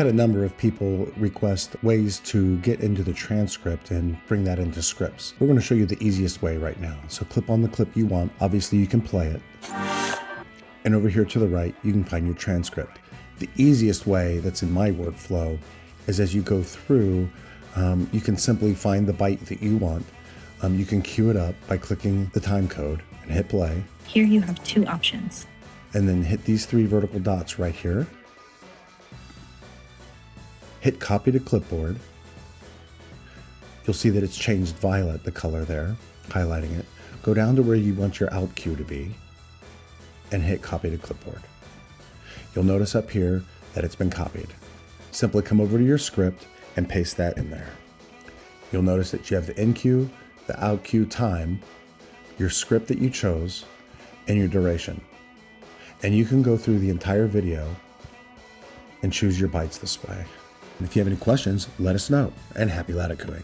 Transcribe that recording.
had a number of people request ways to get into the transcript and bring that into scripts. We're going to show you the easiest way right now. So clip on the clip you want. Obviously you can play it. And over here to the right, you can find your transcript. The easiest way that's in my workflow is as you go through, you can simply find the byte that you want. You can cue it up by clicking the time code and hit play. Here you have two options. And then hit these three vertical dots right here. Hit copy to clipboard. You'll see that it's changed violet, the color there, highlighting it. Go down to where you want your out cue to be and hit copy to clipboard. You'll notice up here that it's been copied. Simply come over to your script and paste that in there. You'll notice that you have the in cue, the out cue time, your script that you chose, and your duration. And you can go through the entire video and choose your bytes this way. And if you have any questions, let us know, and happy latitude.